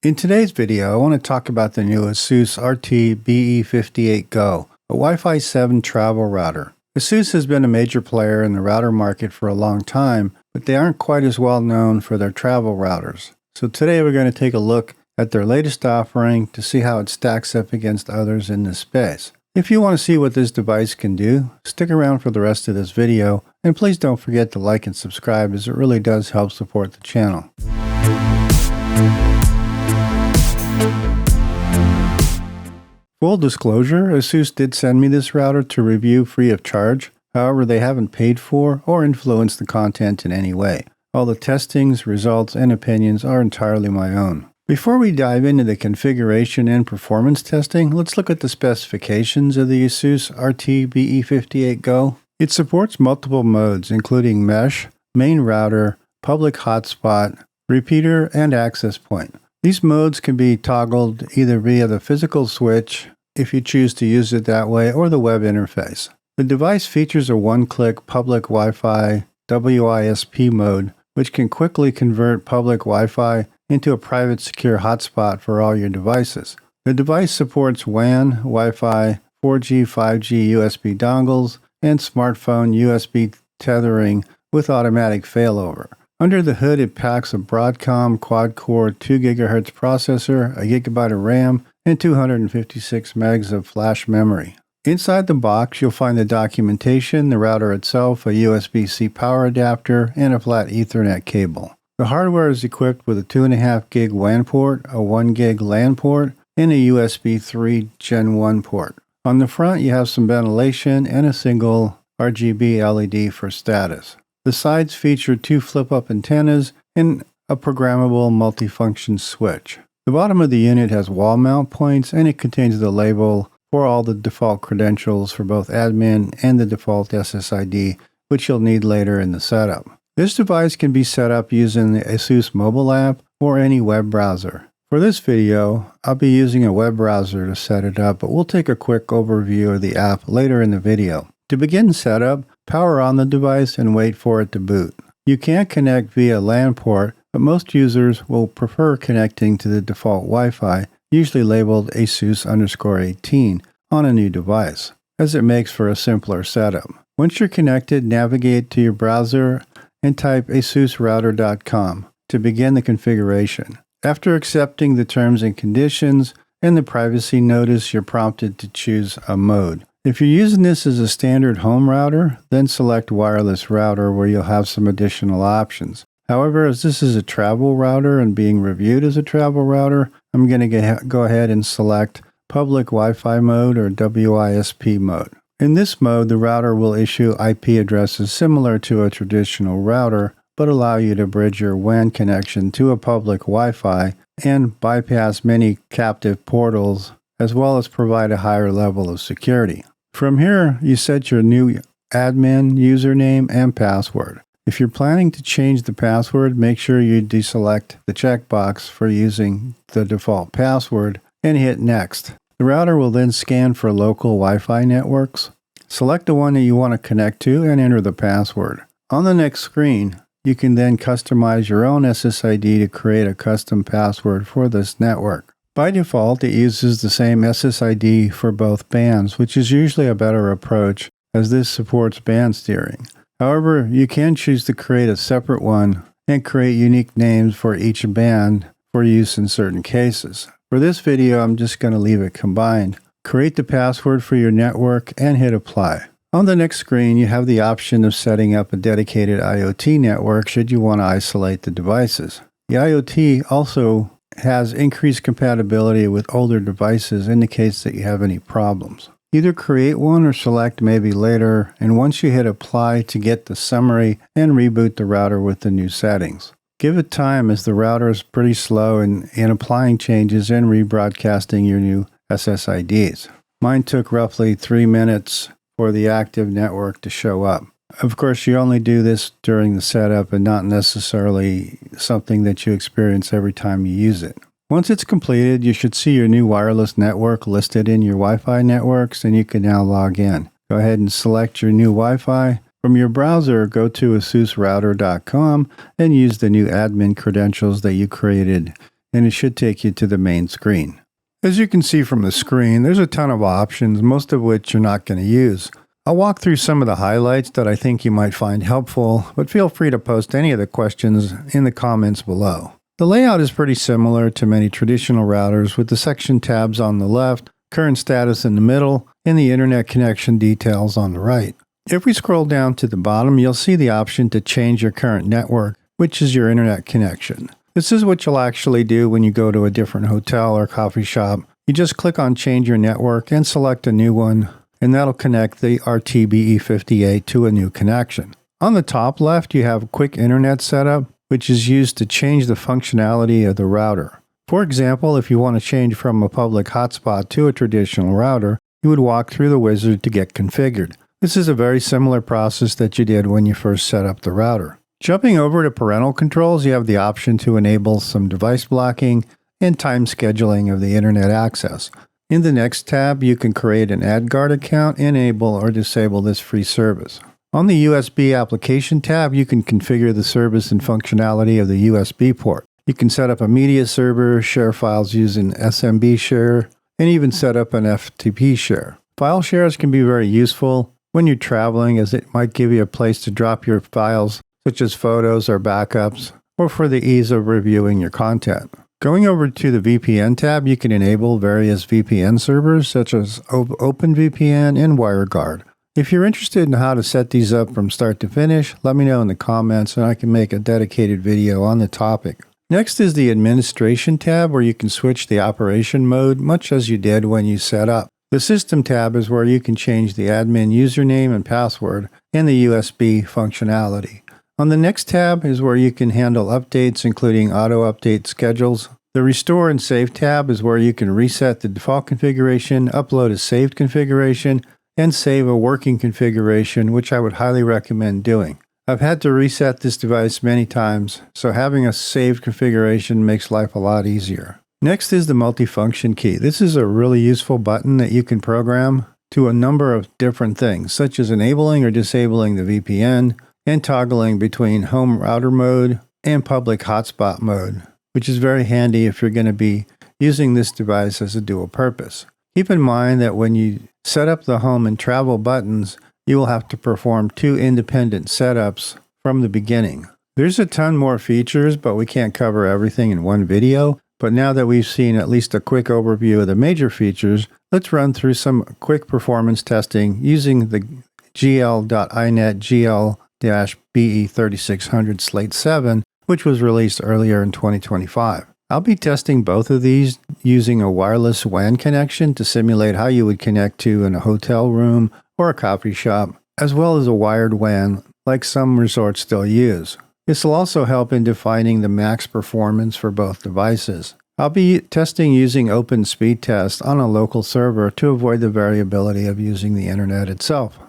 In today's video, I want to talk about the new ASUS RT-BE58 Go, a Wi-Fi 7 travel router. ASUS has been a major player in the router market for a long time, but they aren't quite as well known for their travel routers. So today we're going to take a look at their latest offering to see how it stacks up against others in this space. If you want to see what this device can do, stick around for the rest of this video, and please don't forget to like and subscribe as it really does help support the channel. Full disclosure, ASUS did send me this router to review free of charge. However, they haven't paid for or influenced the content in any way. All the testings, results, and opinions are entirely my own. Before we dive into the configuration and performance testing, let's look at the specifications of the ASUS RT-BE58 Go. It supports multiple modes, including mesh, main router, public hotspot, repeater, and access point. These modes can be toggled either via the physical switch, if you choose to use it that way, or the web interface. The device features a one-click public Wi-Fi WISP mode, which can quickly convert public Wi-Fi into a private secure hotspot for all your devices. The device supports WAN, Wi-Fi, 4G, 5G USB dongles, and smartphone USB tethering with automatic failover. Under the hood, it packs a Broadcom quad-core 2 GHz processor, a gigabyte of RAM, and 256 megs of flash memory. Inside the box, you'll find the documentation, the router itself, a USB-C power adapter, and a flat Ethernet cable. The hardware is equipped with a 2.5 gig WAN port, a 1 gig LAN port, and a USB 3 Gen 1 port. On the front, you have some ventilation and a single RGB LED for status. The sides feature 2 flip-up antennas and a programmable multifunction switch. The bottom of the unit has wall mount points, and it contains the label for all the default credentials for both admin and the default SSID, which you'll need later in the setup. This device can be set up using the ASUS mobile app or any web browser. For this video, I'll be using a web browser to set it up, but we'll take a quick overview of the app later in the video. To begin setup, power on the device and wait for it to boot. You can connect via LAN port, but most users will prefer connecting to the default Wi-Fi, usually labeled ASUS_18, on a new device, as it makes for a simpler setup. Once you're connected, navigate to your browser and type asusrouter.com to begin the configuration. After accepting the terms and conditions and the privacy notice, you're prompted to choose a mode. If you're using this as a standard home router, then select wireless router where you'll have some additional options. However, as this is a travel router and being reviewed as a travel router, I'm going to go ahead and select public Wi-Fi mode or WISP mode. In this mode, the router will issue IP addresses similar to a traditional router, but allow you to bridge your WAN connection to a public Wi-Fi and bypass many captive portals, as well as provide a higher level of security. From here, you set your new admin username and password. If you're planning to change the password, make sure you deselect the checkbox for using the default password and hit Next. The router will then scan for local Wi-Fi networks. Select the one that you want to connect to and enter the password. On the next screen, you can then customize your own SSID to create a custom password for this network. By default, it uses the same SSID for both bands, which is usually a better approach as this supports band steering. However, you can choose to create a separate one and create unique names for each band for use in certain cases. For this video, I'm just going to leave it combined. Create the password for your network and hit apply. On the next screen, you have the option of setting up a dedicated IoT network should you want to isolate the devices. The IoT also has increased compatibility with older devices in the case that you have any problems. Either create one or select maybe later, and once you hit apply to get the summary and reboot the router with the new settings. Give it time as the router is pretty slow in applying changes and rebroadcasting your new SSIDs. Mine took roughly 3 minutes for the active network to show up. Of course, you only do this during the setup and not necessarily something that you experience every time you use it. Once it's completed, you should see your new wireless network listed in your Wi-Fi networks, and you can now log in. Go ahead and select your new Wi-Fi. From your browser, go to asusrouter.com and use the new admin credentials that you created and it should take you to the main screen. As you can see from the screen, there's a ton of options, most of which you're not going to use. I'll walk through some of the highlights that I think you might find helpful, but feel free to post any of the questions in the comments below. The layout is pretty similar to many traditional routers, with the section tabs on the left, current status in the middle, and the internet connection details on the right. If we scroll down to the bottom, you'll see the option to change your current network, which is your internet connection. This is what you'll actually do when you go to a different hotel or coffee shop. You just click on Change Your Network and select a new one, and that'll connect the RT-BE58 to a new connection. On the top left, you have Quick Internet Setup, which is used to change the functionality of the router. For example, if you want to change from a public hotspot to a traditional router, you would walk through the wizard to get configured. This is a very similar process that you did when you first set up the router. Jumping over to parental controls, you have the option to enable some device blocking and time scheduling of the internet access. In the next tab, you can create an AdGuard account, enable or disable this free service. On the USB application tab, you can configure the service and functionality of the USB port. You can set up a media server, share files using SMB share, and even set up an FTP share. File shares can be very useful when you're traveling, as it might give you a place to drop your files, such as photos or backups, or for the ease of reviewing your content. Going over to the VPN tab, you can enable various VPN servers such as OpenVPN and WireGuard. If you're interested in how to set these up from start to finish, let me know in the comments and I can make a dedicated video on the topic. Next is the Administration tab, where you can switch the operation mode much as you did when you set up. The System tab is where you can change the admin username and password and the USB functionality. On the next tab is where you can handle updates, including auto-update schedules. The Restore and Save tab is where you can reset the default configuration, upload a saved configuration, and save a working configuration, which I would highly recommend doing. I've had to reset this device many times, so having a saved configuration makes life a lot easier. Next is the multifunction key. This is a really useful button that you can program to a number of different things, such as enabling or disabling the VPN, and toggling between home router mode and public hotspot mode, which is very handy if you're going to be using this device as a dual purpose. Keep in mind that when you set up the home and travel buttons, you will have to perform 2 independent setups from the beginning. There's a ton more features, but we can't cover everything in one video. But now that we've seen at least a quick overview of the major features, let's run through some quick performance testing using the GL.iNet GL-BE3600 Slate 7, which was released earlier in 2025. I'll be testing both of these using a wireless WAN connection to simulate how you would connect to in a hotel room or a coffee shop, as well as a wired WAN like some resorts still use. This will also help in defining the max performance for both devices. I'll be testing using Open Speed Test on a local server to avoid the variability of using the internet itself.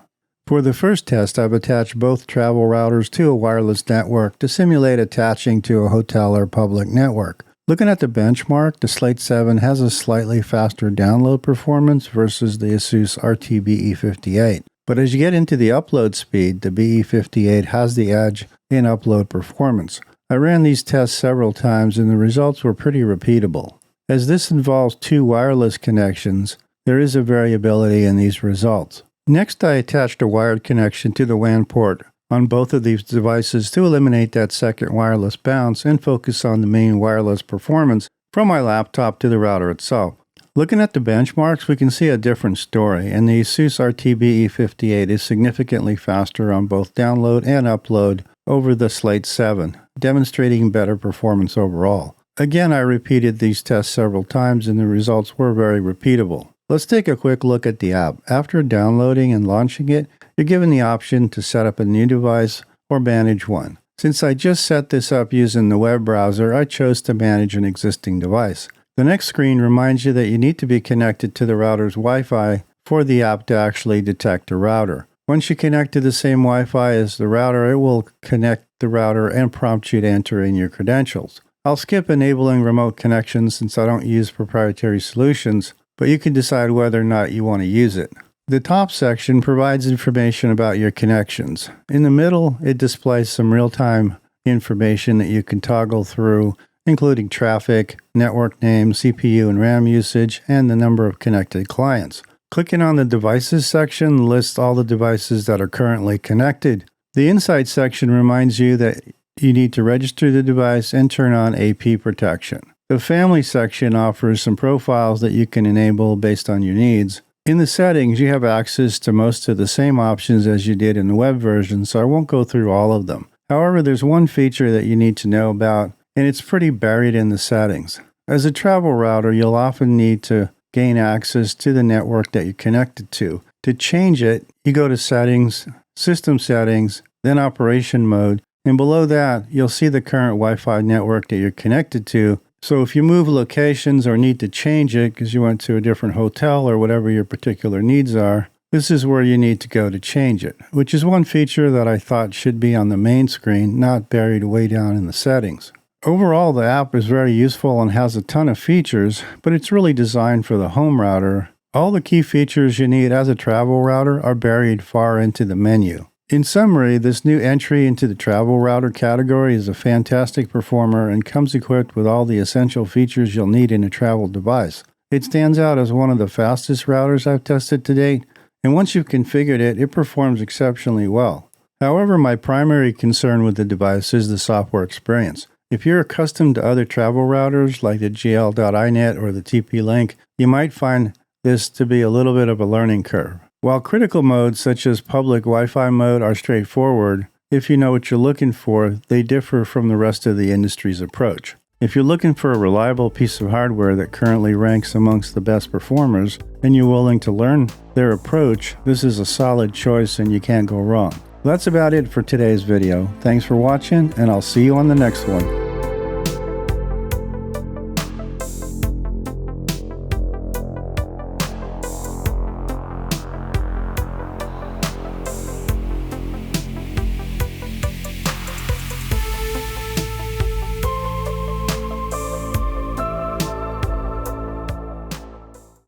For the first test, I've attached both travel routers to a wireless network to simulate attaching to a hotel or public network. Looking at the benchmark, the Slate 7 has a slightly faster download performance versus the ASUS RT-BE58. But as you get into the upload speed, the BE58 has the edge in upload performance. I ran these tests several times and the results were pretty repeatable. As this involves 2 wireless connections, there is a variability in these results. Next, I attached a wired connection to the WAN port on both of these devices to eliminate that second wireless bounce and focus on the main wireless performance from my laptop to the router itself. Looking at the benchmarks, we can see a different story, and the ASUS RT-BE58 is significantly faster on both download and upload over the Slate 7, demonstrating better performance overall. Again, I repeated these tests several times and the results were very repeatable. Let's take a quick look at the app. After downloading and launching it, you're given the option to set up a new device or manage one. Since I just set this up using the web browser, I chose to manage an existing device. The next screen reminds you that you need to be connected to the router's Wi-Fi for the app to actually detect a router. Once you connect to the same Wi-Fi as the router, it will connect the router and prompt you to enter in your credentials. I'll skip enabling remote connections since I don't use proprietary solutions, but you can decide whether or not you want to use it. The top section provides information about your connections. In the middle, it displays some real-time information that you can toggle through including traffic, network name, CPU and RAM usage, and the number of connected clients. Clicking on the Devices section lists all the devices that are currently connected. The Insights section reminds you that you need to register the device and turn on AP protection. The Family section offers some profiles that you can enable based on your needs. In the settings, you have access to most of the same options as you did in the web version, so I won't go through all of them. However, there's one feature that you need to know about, and it's pretty buried in the settings. As a travel router, you'll often need to gain access to the network that you're connected to. To change it, you go to Settings, System Settings, then Operation Mode, and below that, you'll see the current Wi-Fi network that you're connected to. So if you move locations or need to change it because you went to a different hotel or whatever your particular needs are, this is where you need to go to change it, which is one feature that I thought should be on the main screen, not buried way down in the settings. Overall, the app is very useful and has a ton of features, but it's really designed for the home router. All the key features you need as a travel router are buried far into the menu. In summary, this new entry into the travel router category is a fantastic performer and comes equipped with all the essential features you'll need in a travel device. It stands out as one of the fastest routers I've tested to date, and once you've configured it, it performs exceptionally well. However, my primary concern with the device is the software experience. If you're accustomed to other travel routers like the GL.iNet or the TP-Link, you might find this to be a little bit of a learning curve. While critical modes such as public Wi-Fi mode are straightforward, if you know what you're looking for, they differ from the rest of the industry's approach. If you're looking for a reliable piece of hardware that currently ranks amongst the best performers, and you're willing to learn their approach, this is a solid choice and you can't go wrong. That's about it for today's video. Thanks for watching, and I'll see you on the next one.